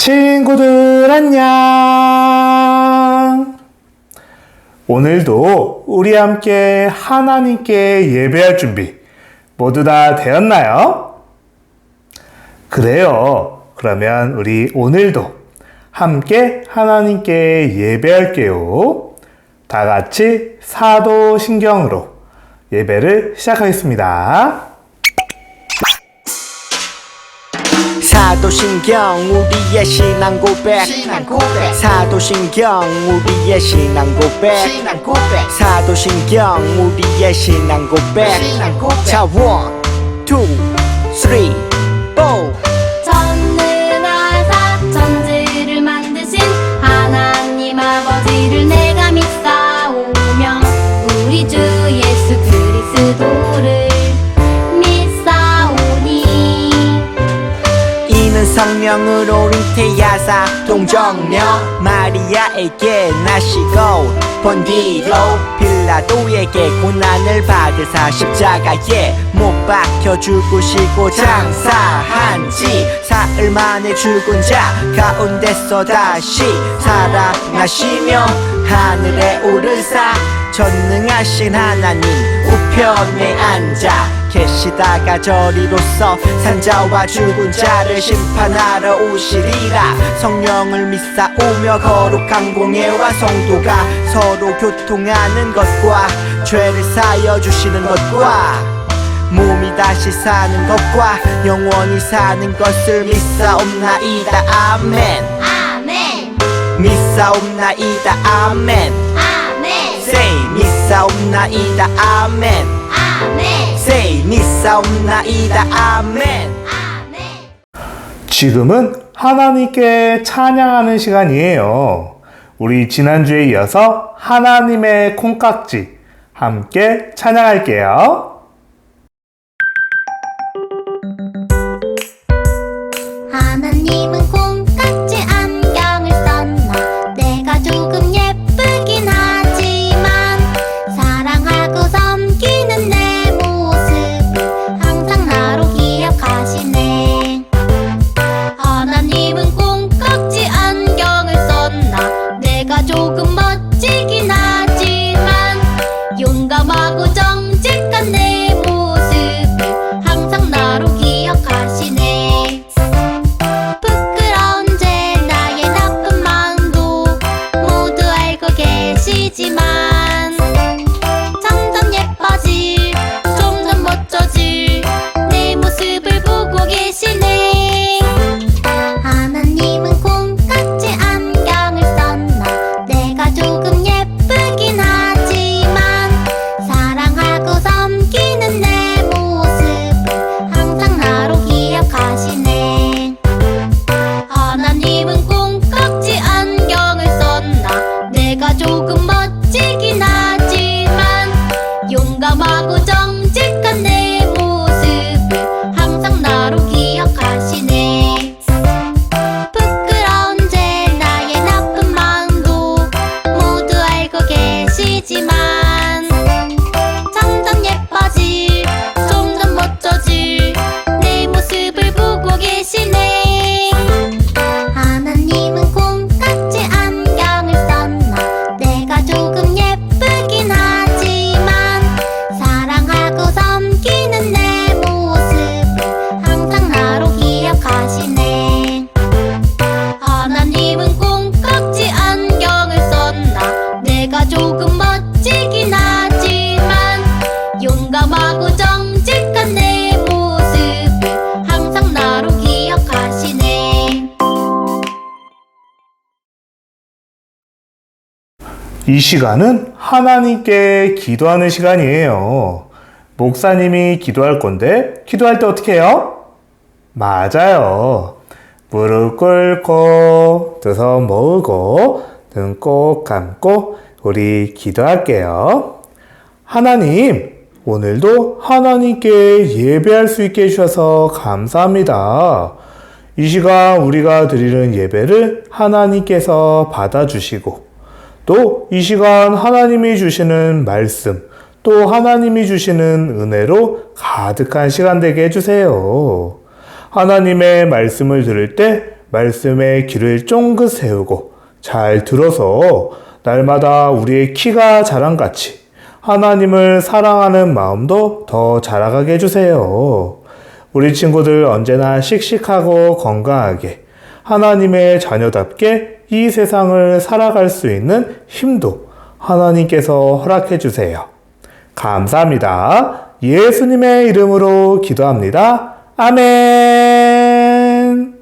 친구들 안녕. 오늘도 우리 함께 하나님께 예배할 준비 모두 다 되었나요? 그래요. 그러면 우리 오늘도 함께 하나님께 예배할게요. 다 같이 사도신경으로 예배를 시작하겠습니다. 사도신경 우리의 신앙 고백 사도신경 우리의 신앙 고백 사도신경 우리의 신앙 고백 자 1, 2, 3, 4 전능하사 천지를 만드신 하나님 아버지를 내가 믿사오며 우리 주 예수 그리스도를 믿사오니 이는 성령으로 잉태하사 동정녀 마리아에게 나시고 본디로 빌라도에게 고난을 받으사 십자가에 못 박혀 죽으시고 장사한 지 사흘 만에 죽은 자 가운데서 다시 살아나시며 하늘에 오르사 전능하신 하나님 우편에 앉아 계시다가 저리로서 산자와 죽은 자를 심판하러 오시리라. 성령을 믿사오며 거룩한 공예와 성도가 서로 교통하는 것과 죄를 사여 주시는 것과 몸이 다시 사는 것과 영원히 사는 것을 믿사옵나이다. 아멘. 아멘 믿사옵나이다. 아멘. 아멘 Say 믿사옵나이다. 아멘. 아멘 Say 믿사옵나이다. 아멘. 아멘 지금은 하나님께 찬양하는 시간이에요. 우리 지난주에 이어서 하나님의 콩깍지 함께 찬양할게요. 하나님은 콩깍지 안경을 썼나 내가 조금 예쁘긴 하지만 사랑하고 섬기는 내 모습을 항상 나로 기억하시네. 하나님은 콩깍지 안경을 썼나 내가 조금 멋지긴 하지만 용감하고 정직한 내 모습을 항상 나로 기억하시네. 부끄러운 죄 나의 나쁜 마음도 모두 알고 계시지만 점점 예뻐질 점점 멋져질 내 모습을 보고 계시네. 하나님은 콩깍지 안경을 썼나 내가 조금 예쁘긴 하지만 사랑하고 섬기는 내 모습을 항상 나로 기억하시네. 하나님은 콩깍지 안경을 썼나 내가 조금 멋지긴 하지만 용감하고 정직한 내 모습을 항상 나로 기억하시네. 부끄러운 죄 나의 나쁜 마음도 모두 알고 계시지만 점점 예뻐질 점점 멋져질 내 모습을 보고 계시네. 하나님은 콩깍지 안경을 썼나 내가 조금 예쁘긴 하지만 사랑하고 섬기는 내 모습을 항상 나로 기억하시네. 하나님은 콩깍지 안경을 썼나 내가 조금 멋지긴 하지만 용감하고 정직한 내 모습을 항상 나로 기억하시네. 이 시간은 하나님께 기도하는 시간이에요. 목사님이 기도할 건데 기도할 때 어떻게 해요? 맞아요. 무릎 꿇고 두 손 모으고 눈 꼭 감고 우리 기도할게요. 하나님, 오늘도 하나님께 예배할 수 있게 해주셔서 감사합니다. 이 시간 우리가 드리는 예배를 하나님께서 받아주시고 또 이 시간 하나님이 주시는 말씀 또 하나님이 주시는 은혜로 가득한 시간 되게 해주세요. 하나님의 말씀을 들을 때 말씀에 귀를 쫑긋 세우고 잘 들어서 날마다 우리의 키가 자랑같이 하나님을 사랑하는 마음도 더 자라가게 해주세요. 우리 친구들 언제나 씩씩하고 건강하게 하나님의 자녀답게 이 세상을 살아갈 수 있는 힘도 하나님께서 허락해 주세요. 감사합니다. 예수님의 이름으로 기도합니다. 아멘.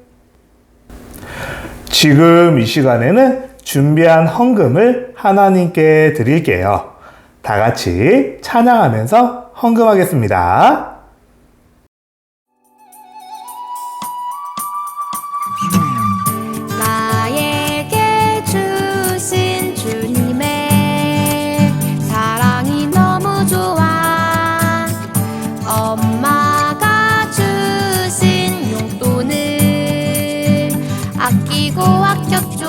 지금 이 시간에는 준비한 헌금을 하나님께 드릴게요. 다 같이 찬양하면서 헌금하겠습니다. 나에게 주신 주님의 사랑이 너무 좋아. 엄마가 주신 용돈을 아끼고 아꼈죠.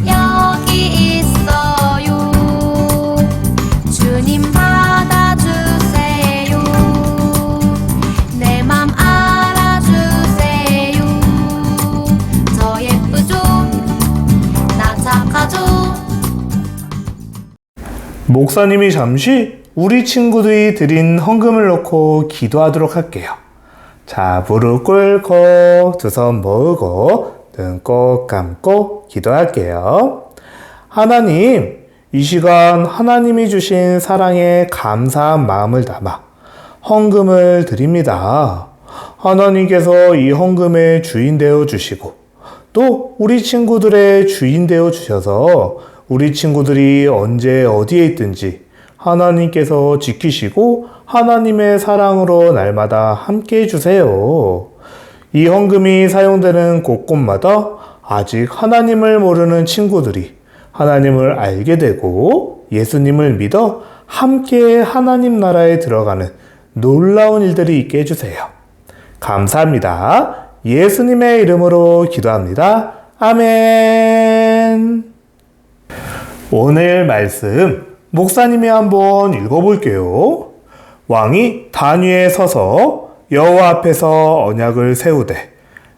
여기 있어요. 주님 받아주세요. 내 맘 알아주세요. 저 예쁘죠? 나 착하죠? 목사님이 잠시 우리 친구들이 드린 헌금을 넣고 기도하도록 할게요. 자, 무릎 꿇고 두 손 모으고 눈 꼭 감고 기도할게요. 하나님, 이 시간 하나님이 주신 사랑에 감사한 마음을 담아 헌금을 드립니다. 하나님께서 이 헌금의 주인 되어 주시고 또 우리 친구들의 주인 되어 주셔서 우리 친구들이 언제 어디에 있든지 하나님께서 지키시고 하나님의 사랑으로 날마다 함께 해주세요. 이 헌금이 사용되는 곳곳마다 아직 하나님을 모르는 친구들이 하나님을 알게 되고 예수님을 믿어 함께 하나님 나라에 들어가는 놀라운 일들이 있게 해주세요. 감사합니다. 예수님의 이름으로 기도합니다. 아멘. 오늘 말씀 목사님이 한번 읽어볼게요. 왕이 단 위에 서서 여호와 앞에서 언약을 세우되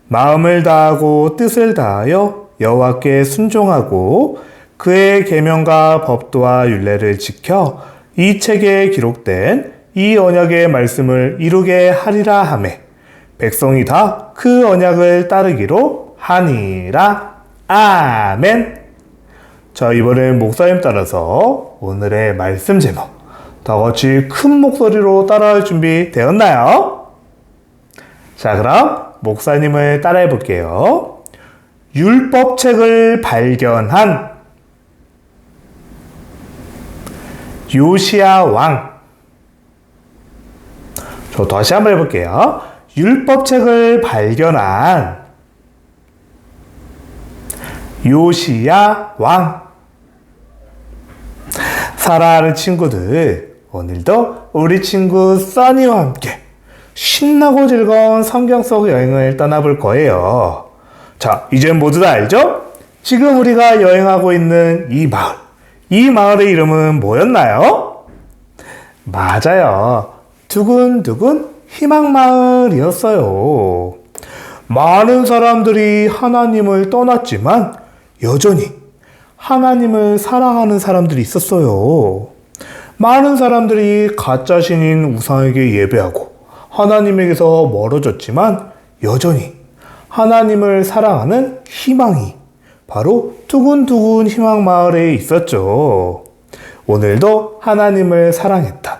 마음을 다하고 뜻을 다하여 여호와께 순종하고 그의 계명과 법도와 율례를 지켜 이 책에 기록된 이 언약의 말씀을 이루게 하리라 하매 백성이 다 그 언약을 따르기로 하니라. 아멘. 자, 이번엔 목사님 따라서 오늘의 말씀 제목 다 같이 큰 목소리로 따라할 준비 되었나요? 자, 그럼 목사님을 따라해 볼게요. 율법책을 발견한 요시야 왕. 저 다시 한번 해볼게요. 율법책을 발견한 요시야 왕. 사랑하는 친구들, 오늘도 우리 친구 써니와 함께 신나고 즐거운 성경 속 여행을 떠나볼 거예요. 자, 이제 모두 다 알죠? 지금 우리가 여행하고 있는 이 마을, 이 마을의 이름은 뭐였나요? 맞아요. 두근두근 희망마을이었어요. 많은 사람들이 하나님을 떠났지만 여전히 하나님을 사랑하는 사람들이 있었어요. 많은 사람들이 가짜 신인 우상에게 예배하고 하나님에게서 멀어졌지만 여전히 하나님을 사랑하는 희망이 바로 두근두근 희망마을에 있었죠. 오늘도 하나님을 사랑했던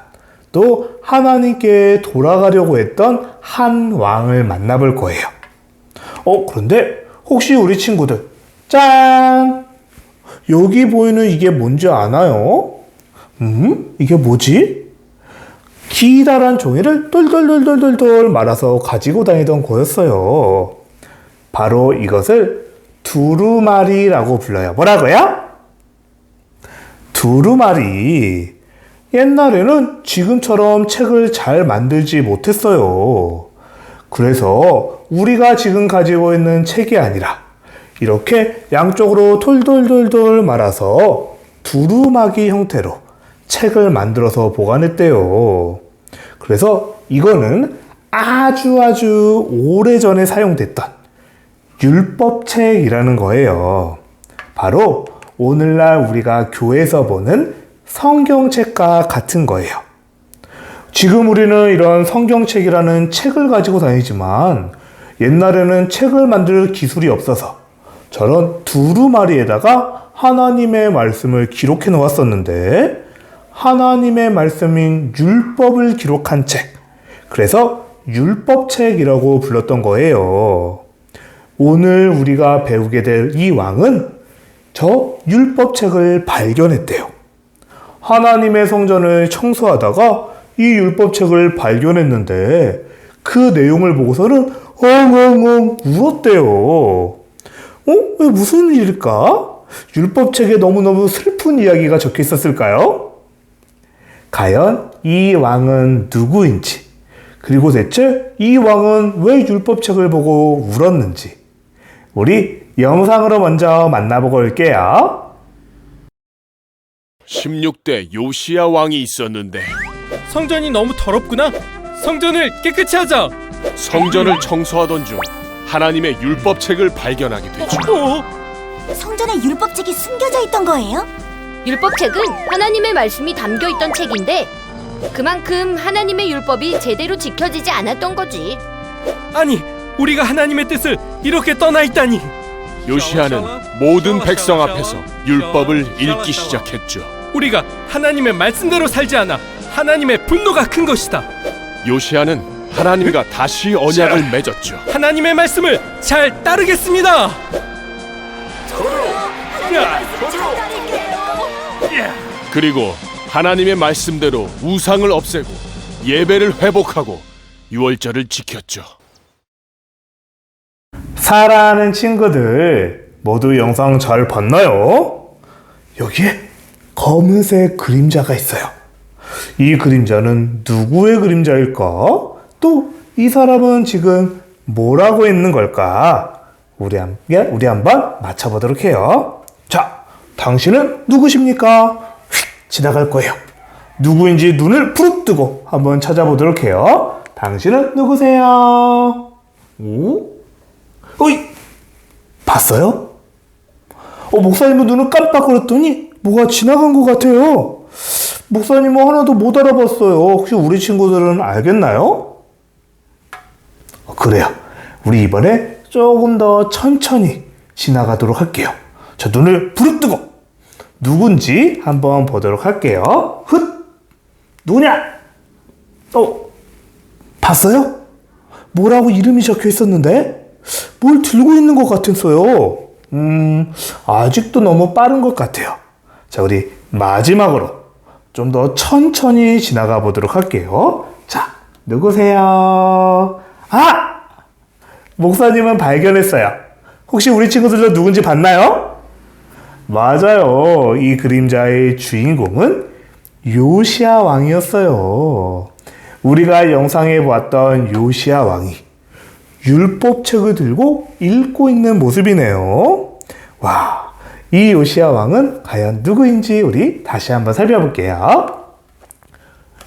또 하나님께 돌아가려고 했던 한 왕을 만나볼 거예요. 그런데 혹시 우리 친구들 짠! 여기 보이는 이게 뭔지 아나요? 이게 뭐지? 기다란 종이를 똘똘똘똘똘 말아서 가지고 다니던 거였어요. 바로 이것을 두루마리라고 불러요. 뭐라고요? 두루마리. 옛날에는 지금처럼 책을 잘 만들지 못했어요. 그래서 우리가 지금 가지고 있는 책이 아니라 이렇게 양쪽으로 톨톨톨톨 말아서 두루마기 형태로 책을 만들어서 보관했대요. 그래서 이거는 아주 오래전에 사용됐던 율법책이라는 거예요. 바로 오늘날 우리가 교회에서 보는 성경책과 같은 거예요. 지금 우리는 이런 성경책이라는 책을 가지고 다니지만 옛날에는 책을 만들 기술이 없어서 저런 두루마리에다가 하나님의 말씀을 기록해 놓았었는데 하나님의 말씀인 율법을 기록한 책, 그래서 율법책이라고 불렀던 거예요. 오늘 우리가 배우게 될 이 왕은 저 율법책을 발견했대요. 하나님의 성전을 청소하다가 이 율법책을 발견했는데 그 내용을 보고서는 엉엉엉 울었대요. 왜 무슨 일일까? 율법책에 너무너무 슬픈 이야기가 적혀 있었을까요? 과연 이 왕은 누구인지, 그리고 대체 이 왕은 왜 율법책을 보고 울었는지 우리 영상으로 먼저 만나보고 올게요. 16대 요시야 왕이 있었는데 성전이 너무 더럽구나. 성전을 깨끗이 하자. 성전을 청소하던 중 하나님의 율법책을 발견하게 되죠. 성전에 율법책이 숨겨져 있던 거예요? 율법책은 하나님의 말씀이 담겨 있던 책인데 그만큼 하나님의 율법이 제대로 지켜지지 않았던 거지. 아니, 우리가 하나님의 뜻을 이렇게 떠나 있다니. 요시야는 모든 백성 앞에서 율법을 읽기 시작했죠. 우리가 하나님의 말씀대로 살지 않아 하나님의 분노가 큰 것이다. 요시야는 하나님과 다시 언약을 맺었죠. 하나님의 말씀을 잘 따르겠습니다. 그리고 하나님의 말씀대로 우상을 없애고 예배를 회복하고 유월절을 지켰죠. 사랑하는 친구들, 모두 영상 잘 봤나요? 여기에 검은색 그림자가 있어요. 이 그림자는 누구의 그림자일까? 또 이 사람은 지금 뭐라고 있는 걸까? 우리 한번 맞춰보도록 해요. 자, 당신은 누구십니까? 휙 지나갈 거예요. 누구인지 눈을 부릅뜨고 한번 찾아보도록 해요. 당신은 누구세요? 오? 어이! 봤어요? 목사님은 눈을 깜빡거렸더니 뭐가 지나간 것 같아요. 목사님은 하나도 못 알아봤어요. 혹시 우리 친구들은 알겠나요? 그래요. 우리 이번에 조금 더 천천히 지나가도록 할게요. 자, 눈을 부릅뜨고 누군지 한번 보도록 할게요. 훗! 누구냐? 봤어요? 뭐라고 이름이 적혀 있었는데? 뭘 들고 있는 것 같았어요. 아직도 너무 빠른 것 같아요. 자, 우리 마지막으로 좀 더 천천히 지나가 보도록 할게요. 자, 누구세요? 목사님은 발견했어요. 혹시 우리 친구들도 누군지 봤나요? 맞아요. 이 그림자의 주인공은 요시야 왕이었어요. 우리가 영상에 보았던 요시야 왕이 율법책을 들고 읽고 있는 모습이네요. 와, 이 요시야 왕은 과연 누구인지 우리 다시 한번 살펴볼게요.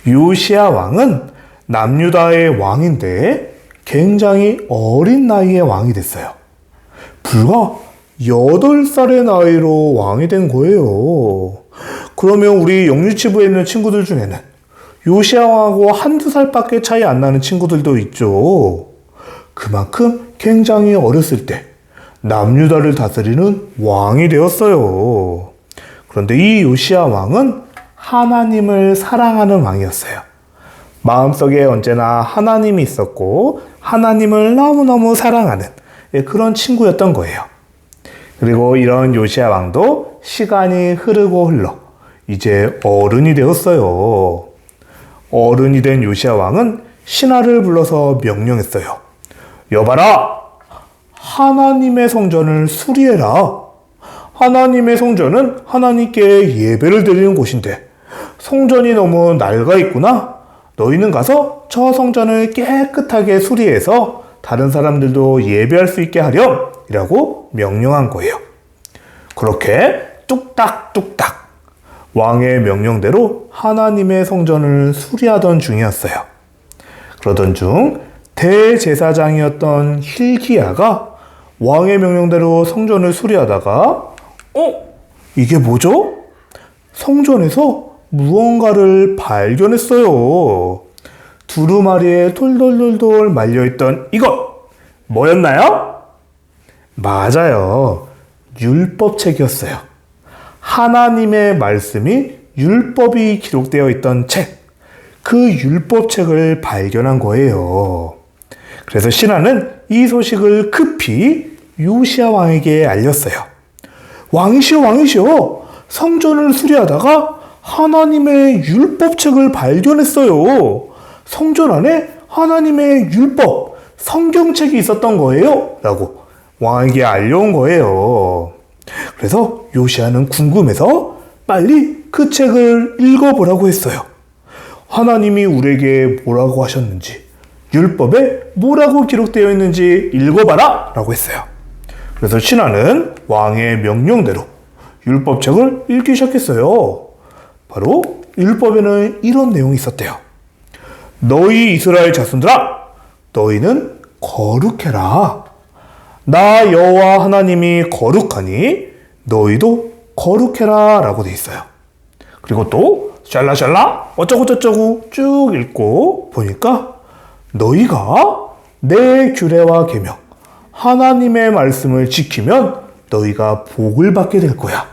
요시야 왕은 남유다의 왕인데 굉장히 어린 나이에 왕이 됐어요. 불과 8살의 나이로 왕이 된 거예요. 그러면 우리 영유치부에 있는 친구들 중에는 요시야 왕하고 한두 살밖에 차이 안 나는 친구들도 있죠. 그만큼 굉장히 어렸을 때 남유다를 다스리는 왕이 되었어요. 그런데 이 요시야 왕은 하나님을 사랑하는 왕이었어요. 마음속에 언제나 하나님이 있었고 하나님을 너무너무 사랑하는 그런 친구였던 거예요. 그리고 이런 요시야 왕도 시간이 흐르고 흘러 이제 어른이 되었어요. 어른이 된 요시야 왕은 신하를 불러서 명령했어요. 여봐라! 하나님의 성전을 수리해라. 하나님의 성전은 하나님께 예배를 드리는 곳인데 성전이 너무 낡아 있구나. 너희는 가서 저 성전을 깨끗하게 수리해서 다른 사람들도 예배할 수 있게 하렴 이라고 명령한 거예요. 그렇게 뚝딱뚝딱 왕의 명령대로 하나님의 성전을 수리하던 중이었어요. 그러던 중 대제사장이었던 힐기야가 왕의 명령대로 성전을 수리하다가 이게 뭐죠? 성전에서 무언가를 발견했어요. 두루마리에 톨돌돌돌 말려있던 이것 뭐였나요? 맞아요. 율법책이었어요. 하나님의 말씀이 율법이 기록되어 있던 책, 그 율법책을 발견한 거예요. 그래서 신하는 이 소식을 급히 요시야 왕에게 알렸어요. 왕이시여, 성전을 수리하다가 하나님의 율법책을 발견했어요. 성전 안에 하나님의 율법, 성경책이 있었던 거예요. 라고 왕에게 알려온 거예요. 그래서 요시야는 궁금해서 빨리 그 책을 읽어보라고 했어요. 하나님이 우리에게 뭐라고 하셨는지, 율법에 뭐라고 기록되어 있는지 읽어봐라 라고 했어요. 그래서 신하는 왕의 명령대로 율법책을 읽기 시작했어요. 바로 율법에는 이런 내용이 있었대요. 너희 이스라엘 자손들아, 너희는 거룩해라. 나 여호와 하나님이 거룩하니 너희도 거룩해라 라고 돼 있어요. 그리고 또 샬라샬라 어쩌고저쩌고 쭉 읽고 보니까 너희가 내 규례와 계명, 하나님의 말씀을 지키면 너희가 복을 받게 될 거야.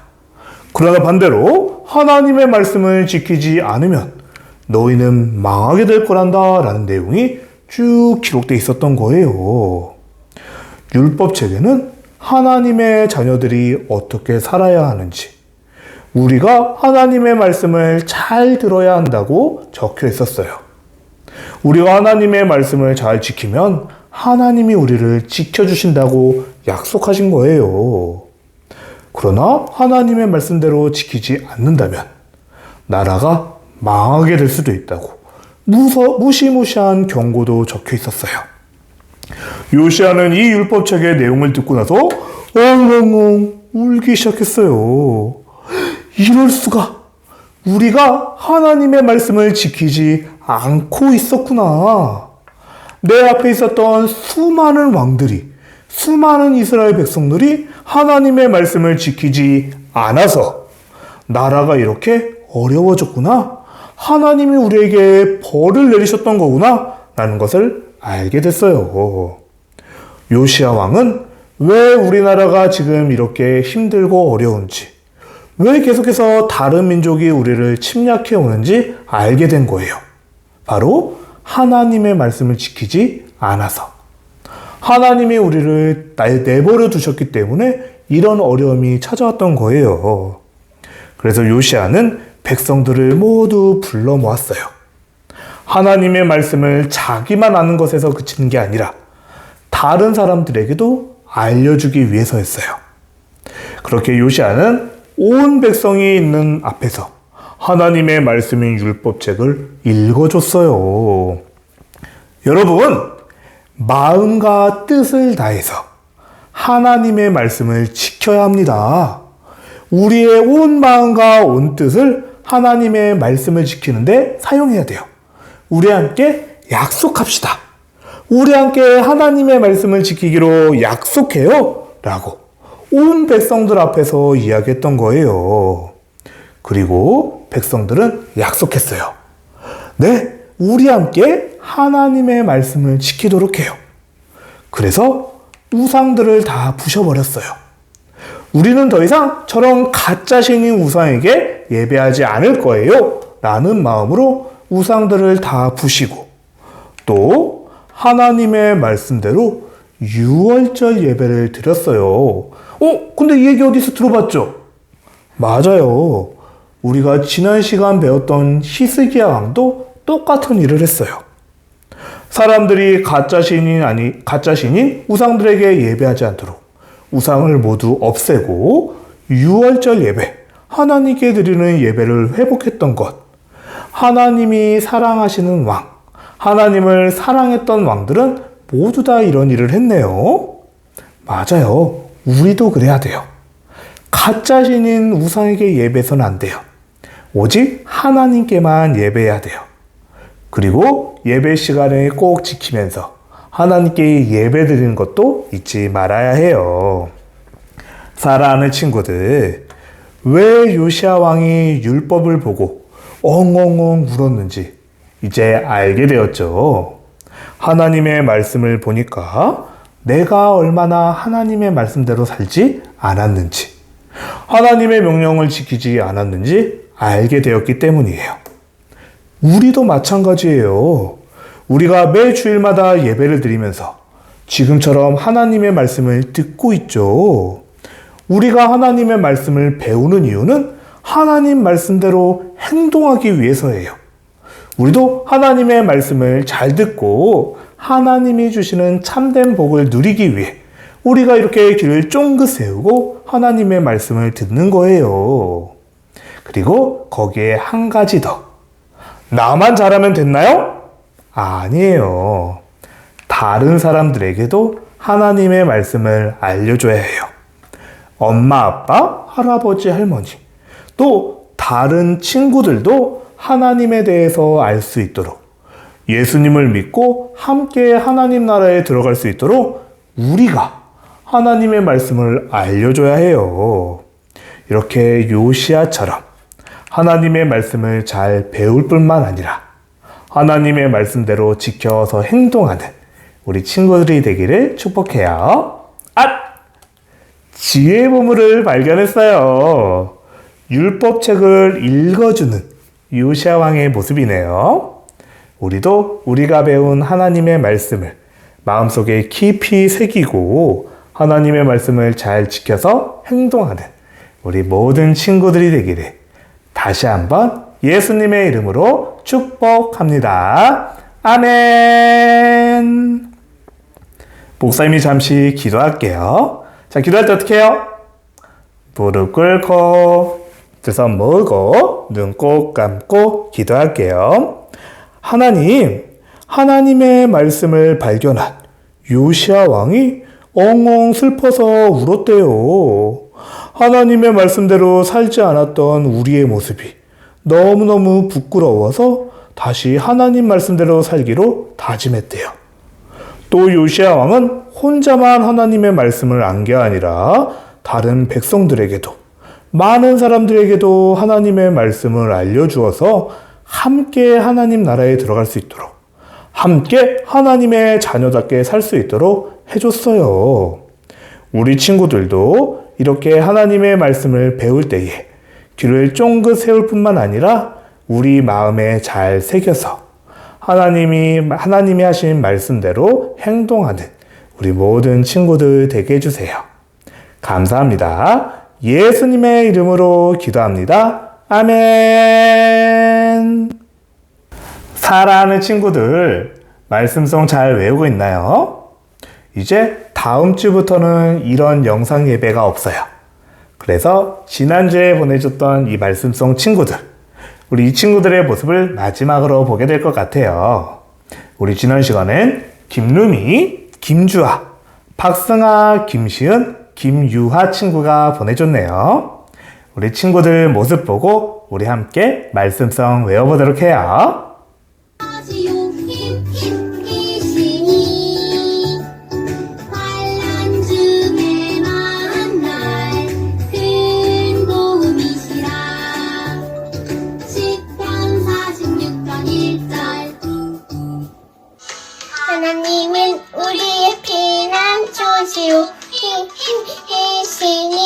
그러나 반대로 하나님의 말씀을 지키지 않으면 너희는 망하게 될 거란다 라는 내용이 쭉 기록되어 있었던 거예요. 율법책에는 하나님의 자녀들이 어떻게 살아야 하는지, 우리가 하나님의 말씀을 잘 들어야 한다고 적혀 있었어요. 우리가 하나님의 말씀을 잘 지키면 하나님이 우리를 지켜주신다고 약속하신 거예요. 그러나 하나님의 말씀대로 지키지 않는다면 나라가 망하게 될 수도 있다고 무시무시한 경고도 적혀 있었어요. 요시야는 이 율법책의 내용을 듣고 나서 엉엉엉 울기 시작했어요. 이럴 수가! 우리가 하나님의 말씀을 지키지 않고 있었구나. 내 앞에 있었던 수많은 왕들이, 수많은 이스라엘 백성들이 하나님의 말씀을 지키지 않아서 나라가 이렇게 어려워졌구나. 하나님이 우리에게 벌을 내리셨던 거구나 라는 것을 알게 됐어요. 요시야 왕은 왜 우리나라가 지금 이렇게 힘들고 어려운지, 왜 계속해서 다른 민족이 우리를 침략해 오는지 알게 된 거예요. 바로 하나님의 말씀을 지키지 않아서. 하나님이 우리를 내버려 두셨기 때문에 이런 어려움이 찾아왔던 거예요. 그래서 요시야는 백성들을 모두 불러 모았어요. 하나님의 말씀을 자기만 아는 것에서 그치는 게 아니라 다른 사람들에게도 알려주기 위해서였어요. 그렇게 요시야는 온 백성이 있는 앞에서 하나님의 말씀인 율법책을 읽어줬어요. 여러분, 마음과 뜻을 다해서 하나님의 말씀을 지켜야 합니다. 우리의 온 마음과 온 뜻을 하나님의 말씀을 지키는데 사용해야 돼요. 우리 함께 약속합시다. 우리 함께 하나님의 말씀을 지키기로 약속해요. 라고 온 백성들 앞에서 이야기했던 거예요. 그리고 백성들은 약속했어요. 네, 우리 함께 하나님의 말씀을 지키도록 해요. 그래서 우상들을 다 부셔버렸어요. 우리는 더 이상 저런 가짜신인 우상에게 예배하지 않을 거예요. 라는 마음으로 우상들을 다 부시고 또 하나님의 말씀대로 유월절 예배를 드렸어요. 근데 이 얘기 어디서 들어봤죠? 맞아요. 우리가 지난 시간 배웠던 히스기야 왕도 똑같은 일을 했어요. 사람들이 가짜신인 우상들에게 예배하지 않도록 우상을 모두 없애고 유월절 예배, 하나님께 드리는 예배를 회복했던 것. 하나님이 사랑하시는 왕, 하나님을 사랑했던 왕들은 모두 다 이런 일을 했네요. 맞아요. 우리도 그래야 돼요. 가짜신인 우상에게 예배해서는 안 돼요. 오직 하나님께만 예배해야 돼요. 그리고 예배 시간을 꼭 지키면서 하나님께 예배 드리는 것도 잊지 말아야 해요. 사랑하는 친구들, 왜 요시야 왕이 율법을 보고 엉엉엉 울었는지 이제 알게 되었죠. 하나님의 말씀을 보니까 내가 얼마나 하나님의 말씀대로 살지 않았는지, 하나님의 명령을 지키지 않았는지 알게 되었기 때문이에요. 우리도 마찬가지예요. 우리가 매 주일마다 예배를 드리면서 지금처럼 하나님의 말씀을 듣고 있죠. 우리가 하나님의 말씀을 배우는 이유는 하나님 말씀대로 행동하기 위해서예요. 우리도 하나님의 말씀을 잘 듣고 하나님이 주시는 참된 복을 누리기 위해 우리가 이렇게 귀를 쫑긋 세우고 하나님의 말씀을 듣는 거예요. 그리고 거기에 한 가지 더. 나만 잘하면 됐나요? 아니에요. 다른 사람들에게도 하나님의 말씀을 알려줘야 해요. 엄마, 아빠, 할아버지, 할머니, 또 다른 친구들도 하나님에 대해서 알 수 있도록, 예수님을 믿고 함께 하나님 나라에 들어갈 수 있도록 우리가 하나님의 말씀을 알려줘야 해요. 이렇게 요시야처럼 하나님의 말씀을 잘 배울 뿐만 아니라 하나님의 말씀대로 지켜서 행동하는 우리 친구들이 되기를 축복해요. 지혜의 보물을 발견했어요. 율법책을 읽어주는 요시야 왕의 모습이네요. 우리도 우리가 배운 하나님의 말씀을 마음속에 깊이 새기고 하나님의 말씀을 잘 지켜서 행동하는 우리 모든 친구들이 되기를 다시 한번 예수님의 이름으로 축복합니다. 아멘. 목사님이 잠시 기도할게요. 자, 기도할 때 어떻게 해요? 무릎 꿇고 두 손 모으고 눈 꼭 감고 기도할게요. 하나님, 하나님의 말씀을 발견한 요시야 왕이 엉엉 슬퍼서 울었대요. 하나님의 말씀대로 살지 않았던 우리의 모습이 너무너무 부끄러워서 다시 하나님 말씀대로 살기로 다짐했대요. 또 요시야 왕은 혼자만 하나님의 말씀을 안 게 아니라 다른 백성들에게도, 많은 사람들에게도 하나님의 말씀을 알려주어서 함께 하나님 나라에 들어갈 수 있도록, 함께 하나님의 자녀답게 살 수 있도록 해줬어요. 우리 친구들도 이렇게 하나님의 말씀을 배울 때에 귀를 쫑긋 세울 뿐만 아니라 우리 마음에 잘 새겨서 하나님이 하신 말씀대로 행동하는 우리 모든 친구들 되게 해주세요. 감사합니다. 예수님의 이름으로 기도합니다. 아멘. 사랑하는 친구들, 말씀송 잘 외우고 있나요? 이제 다음 주부터는 이런 영상 예배가 없어요. 그래서 지난주에 보내줬던 이 말씀송 친구들, 우리 이 친구들의 모습을 마지막으로 보게 될 것 같아요. 우리 지난 시간엔 김루미, 김주아, 박승아, 김시은, 김유하 친구가 보내줬네요. 우리 친구들 모습 보고 우리 함께 말씀성 외워보도록 해요. 하나님은 우리의 피난처시오 힘이시니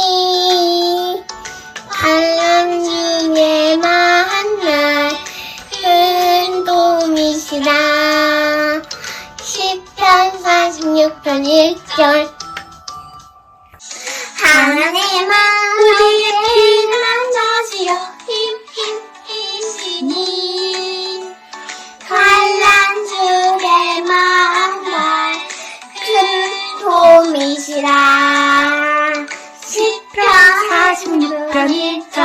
환난 중에 만날 큰 도움이시라. 시편 46편 1절. 하나님은 우리의 피난처시오 힘이시니 환난 중에 만날 큰 도움이시라. 시편 46편 1절.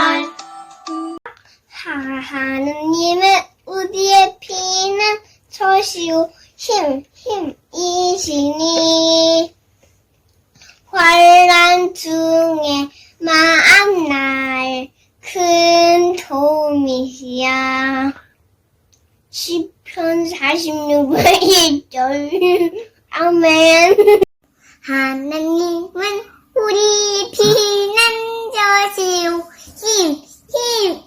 하느님은 우리의 피난처시오 힘이시니 환난 중에 만날 큰 도움이시야. 시편 46편 1절. 아멘. 하나님은 우리 피난처시오.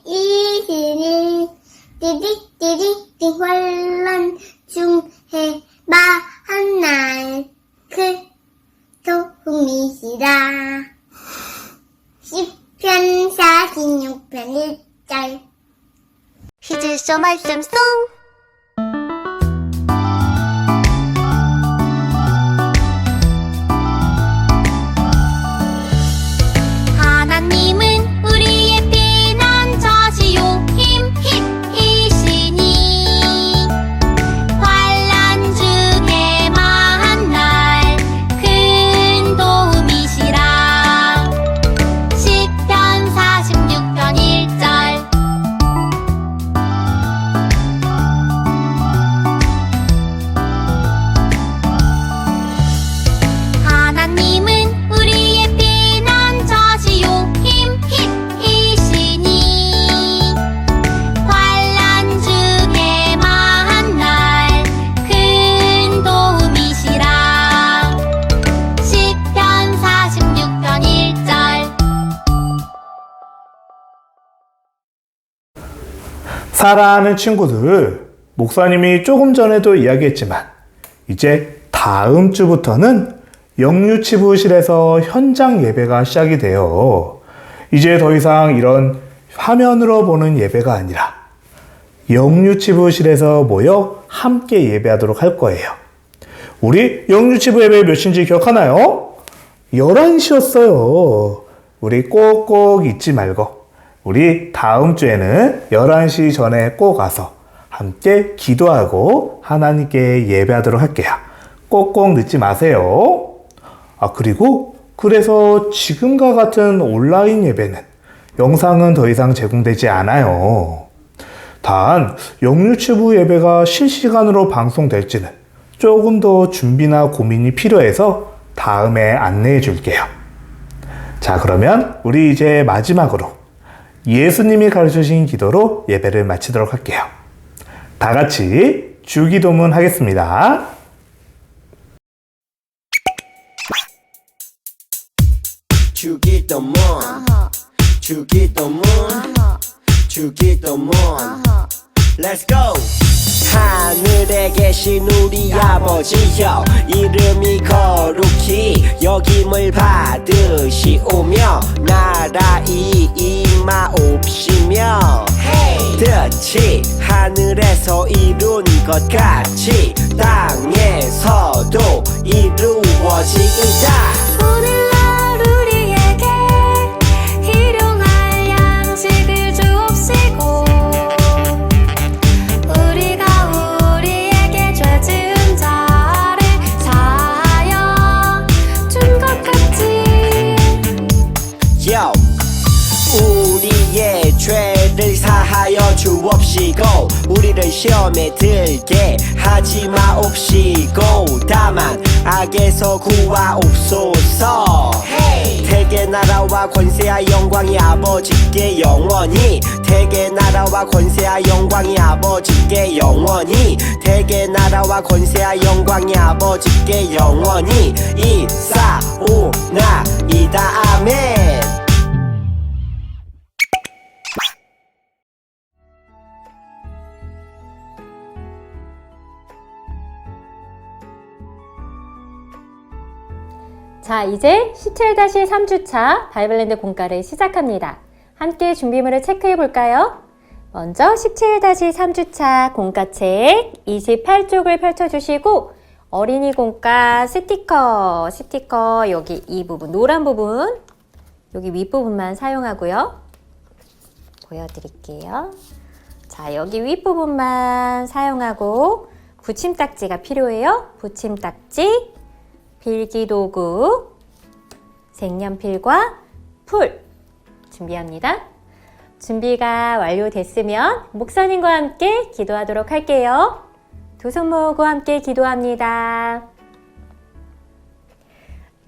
힘이시니 띠디띠디띠 환란 중에 만날 그 도움이시라. 시편 46편 1절. 히즈쇼 말씀송. 하나님은 우리의 피난처시요 힘이시니 환난 중에 만날 큰 도움이시라. 시편 46편 1절. 하나님은 우리의 피난처시요 힘이시니 환난 중에 만날 큰 도움이시라. 시편 46편 1절. 사랑하는 친구들, 목사님이 조금 전에도 이야기했지만 이제 다음 주부터는 영유치부실에서 현장 예배가 시작이 돼요. 이제 더 이상 이런 화면으로 보는 예배가 아니라 영유치부실에서 모여 함께 예배하도록 할 거예요. 우리 영유치부 예배 몇 시인지 기억하나요? 11시였어요. 우리 꼭꼭 잊지 말고 우리 다음 주에는 11시 전에 꼭 와서 함께 기도하고 하나님께 예배하도록 할게요. 꼭꼭 늦지 마세요. 그리고 그래서 지금과 같은 온라인 예배는 영상은 더 이상 제공되지 않아요. 단 영유치부 예배가 실시간으로 방송될지는 조금 더 준비나 고민이 필요해서 다음에 안내해 줄게요. 자, 그러면 우리 이제 마지막으로 예수님이 가르쳐주신 기도로 예배를 마치도록 할게요. 다 같이 주기도문 하겠습니다. 주기도문 주기도문 주기도문 Let's go! 하늘에 계신 우리 아버지여 이름이 거룩히 여김을 받으시오며 나라이 임하옵시며 뜻이 하늘에서 이룬 것 같이 땅에서도 이루어지이다. 오늘날 우리에게 일용할 양식을 주옵시고 우리가 우리에게 죄 지은 자를 사하여 준 것 같이 Yo. 우리의 죄를 사하여 주옵시고 우리를 시험에 들게 하지 마옵시고 다만 악에서 구하옵소서. 대개 나라와 권세와 영광이 아버지께 영원히 대개 나라와 권세와 영광이 아버지께 영원히 대개 나라와 권세와 영광이 아버지께 영원히 이사오나이다. 아멘. 자, 이제 17-3주차 바이블랜드 공과를 시작합니다. 함께 준비물을 체크해 볼까요? 먼저 17-3주차 공과책 28쪽을 펼쳐주시고 어린이 공과 스티커 여기 이 부분, 노란 부분, 여기 윗부분만 사용하고요. 보여드릴게요. 자, 여기 윗부분만 사용하고 붙임딱지가 필요해요. 붙임딱지, 필기도구, 색연필과 풀 준비합니다. 준비가 완료됐으면 목사님과 함께 기도하도록 할게요. 두 손 모으고 함께 기도합니다.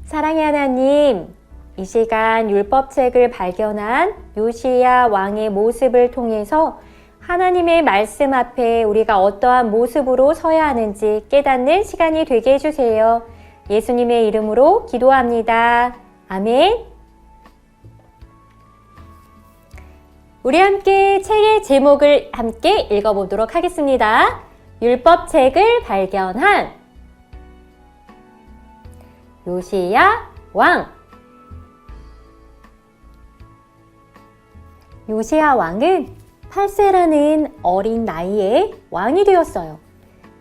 사랑의 하나님, 이 시간 율법책을 발견한 요시야 왕의 모습을 통해서 하나님의 말씀 앞에 우리가 어떠한 모습으로 서야 하는지 깨닫는 시간이 되게 해주세요. 예수님의 이름으로 기도합니다. 아멘. 우리 함께 책의 제목을 함께 읽어보도록 하겠습니다. 율법책을 발견한 요시야 왕. 요시야 왕은 8세라는 어린 나이에 왕이 되었어요.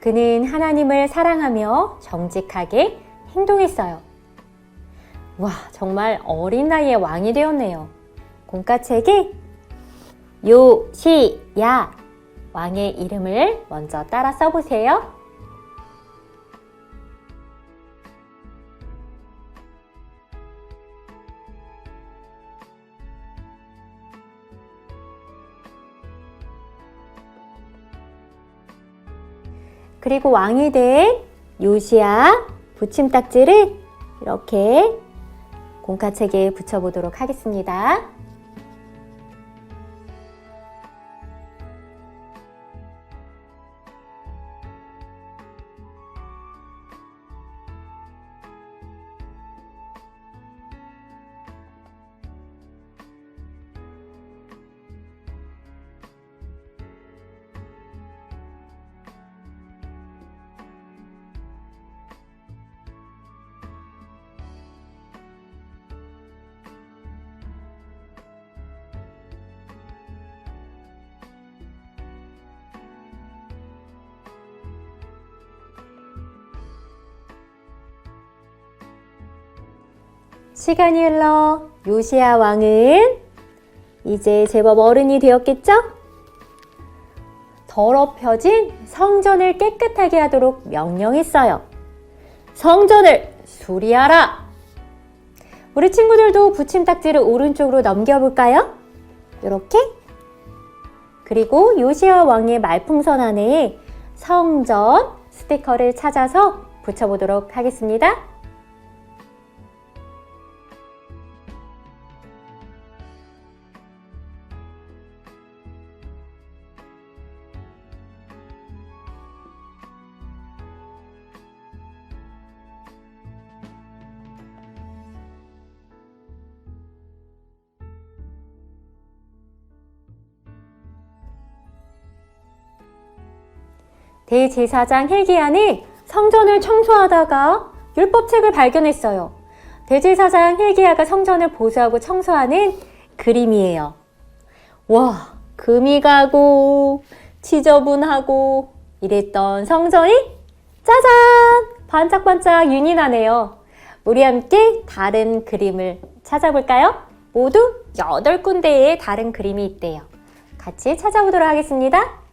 그는 하나님을 사랑하며 정직하게 행동했어요. 와, 정말 어린 나이에 왕이 되었네요. 공과책에 요시야 왕의 이름을 먼저 따라 써보세요. 그리고 왕이 된 요시야 붙임딱지를 이렇게 공과책에 붙여보도록 하겠습니다. 시간이 흘러 요시야 왕은 이제 제법 어른이 되었겠죠? 더럽혀진 성전을 깨끗하게 하도록 명령했어요. 성전을 수리하라! 우리 친구들도 붙임딱지를 오른쪽으로 넘겨볼까요? 이렇게. 그리고 요시야 왕의 말풍선 안에 성전 스티커를 찾아서 붙여보도록 하겠습니다. 대제사장 힐기야는 성전을 청소하다가 율법책을 발견했어요. 대제사장 힐기야가 성전을 보수하고 청소하는 그림이에요. 와, 금이 가고 지저분하고 이랬던 성전이 짜잔! 반짝반짝 윤이 나네요. 우리 함께 다른 그림을 찾아볼까요? 모두 8군데의 다른 그림이 있대요. 같이 찾아보도록 하겠습니다.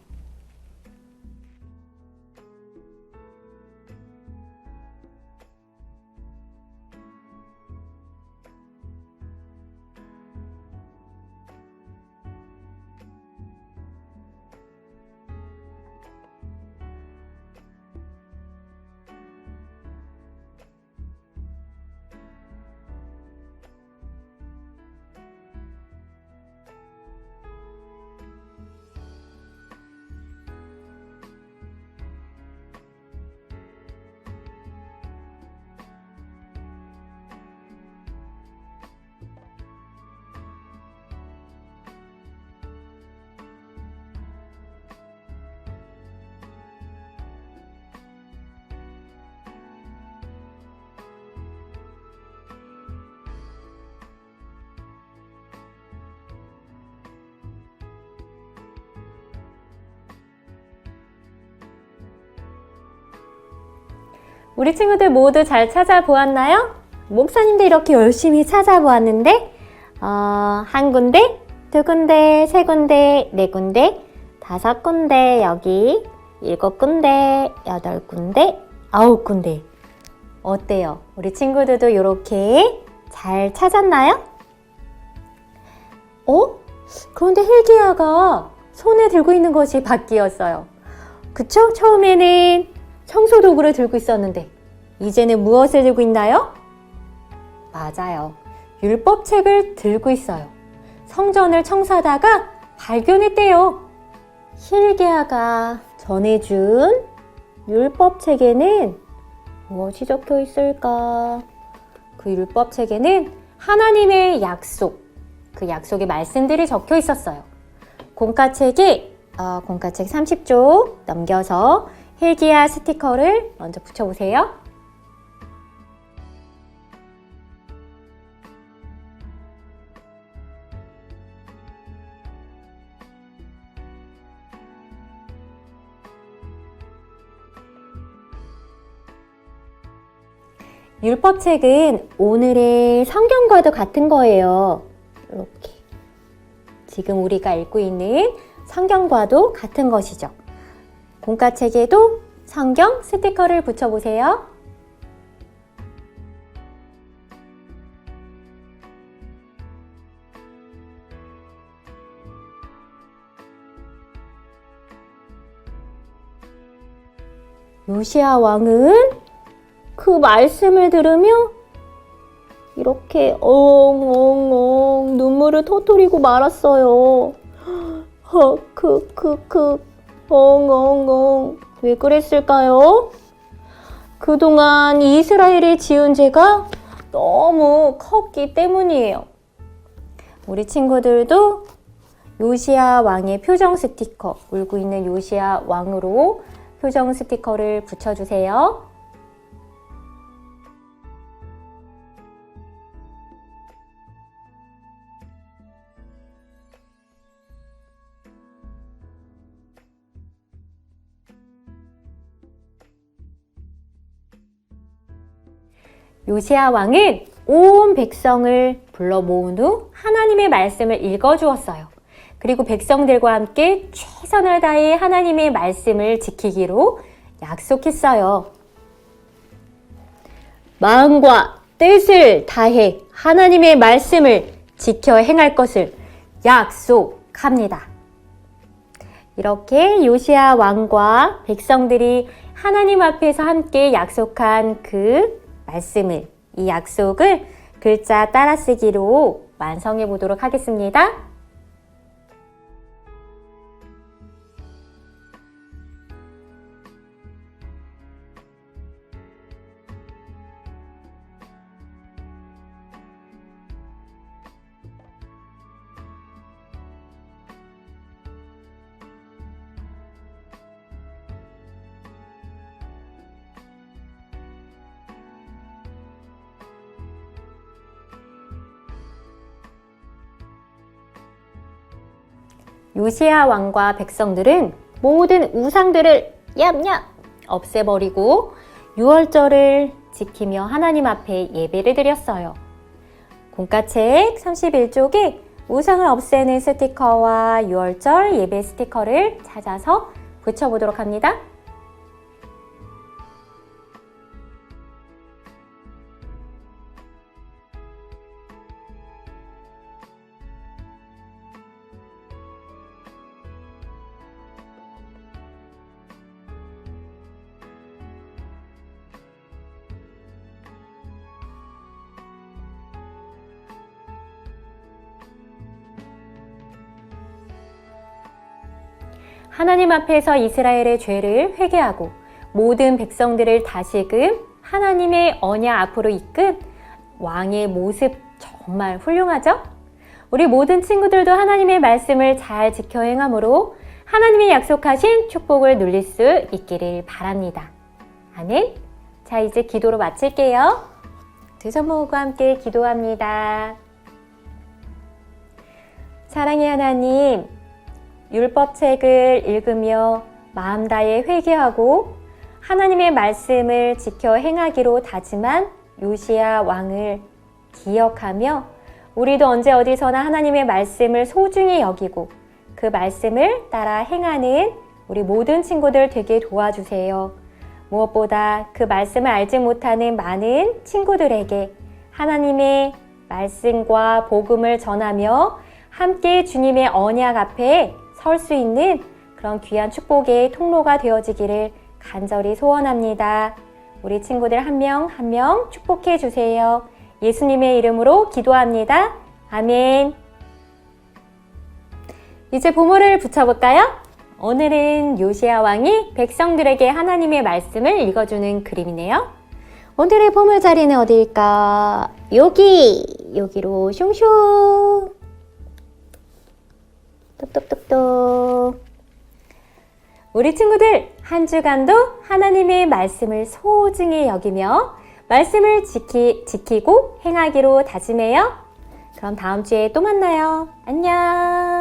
우리 친구들 모두 잘 찾아보았나요? 목사님도 이렇게 열심히 찾아보았는데 한 군데, 두 군데, 세 군데, 네 군데, 5군데, 여기 7군데, 8군데, 9군데. 어때요? 우리 친구들도 이렇게 잘 찾았나요? 그런데 힐기야가 손에 들고 있는 것이 바뀌었어요. 그쵸? 처음에는 청소도구를 들고 있었는데 이제는 무엇을 들고 있나요? 맞아요. 율법책을 들고 있어요. 성전을 청소하다가 발견했대요. hil기야가 전해준 율법책에는 무엇이 적혀 있을까? 그 율법책에는 하나님의 약속, 그 약속의 말씀들이 적혀 있었어요. 공과책 30쪽 넘겨서 hil기야 스티커를 먼저 붙여보세요. 율법책은 오늘의 성경과도 같은 거예요. 이렇게 지금 우리가 읽고 있는 성경과도 같은 것이죠. 공과책에도 성경 스티커를 붙여보세요. 요시야 왕은 그 말씀을 들으며 이렇게 엉엉엉 눈물을 터뜨리고 말았어요. 엉엉엉 왜 그랬을까요? 그동안 이스라엘이 지은 죄가 너무 컸기 때문이에요. 우리 친구들도 요시야 왕의 표정 스티커, 울고 있는 요시야 왕으로 표정 스티커를 붙여주세요. 요시야 왕은 온 백성을 불러 모은 후 하나님의 말씀을 읽어주었어요. 그리고 백성들과 함께 최선을 다해 하나님의 말씀을 지키기로 약속했어요. 마음과 뜻을 다해 하나님의 말씀을 지켜 행할 것을 약속합니다. 이렇게 요시야 왕과 백성들이 하나님 앞에서 함께 약속한 그 말씀을, 이 약속을 글자 따라쓰기로 완성해 보도록 하겠습니다. 요시야 왕과 백성들은 모든 우상들을 얌얌 없애버리고 유월절을 지키며 하나님 앞에 예배를 드렸어요. 공과책 31쪽에 우상을 없애는 스티커와 유월절 예배 스티커를 찾아서 붙여보도록 합니다. 하나님 앞에서 이스라엘의 죄를 회개하고 모든 백성들을 다시금 하나님의 언약 앞으로 이끈 왕의 모습 정말 훌륭하죠? 우리 모든 친구들도 하나님의 말씀을 잘 지켜 행함으로 하나님이 약속하신 축복을 누릴 수 있기를 바랍니다. 아멘. 자, 이제 기도로 마칠게요. 두 손 모으고 함께 기도합니다. 사랑의 하나님, 율법책을 읽으며 마음 다해 회개하고 하나님의 말씀을 지켜 행하기로 다짐한 요시야 왕을 기억하며 우리도 언제 어디서나 하나님의 말씀을 소중히 여기고 그 말씀을 따라 행하는 우리 모든 친구들 되게 도와주세요. 무엇보다 그 말씀을 알지 못하는 많은 친구들에게 하나님의 말씀과 복음을 전하며 함께 주님의 언약 앞에 설 수 있는 그런 귀한 축복의 통로가 되어지기를 간절히 소원합니다. 우리 친구들 한 명 한 명 축복해 주세요. 예수님의 이름으로 기도합니다. 아멘. 이제 보물을 붙여볼까요? 오늘은 요시야 왕이 백성들에게 하나님의 말씀을 읽어주는 그림이네요. 오늘의 보물자리는 어디일까? 여기로 슝슝. 똑똑똑똑. 우리 친구들, 한 주간도 하나님의 말씀을 소중히 여기며 말씀을 지키고 행하기로 다짐해요. 그럼 다음 주에 또 만나요. 안녕.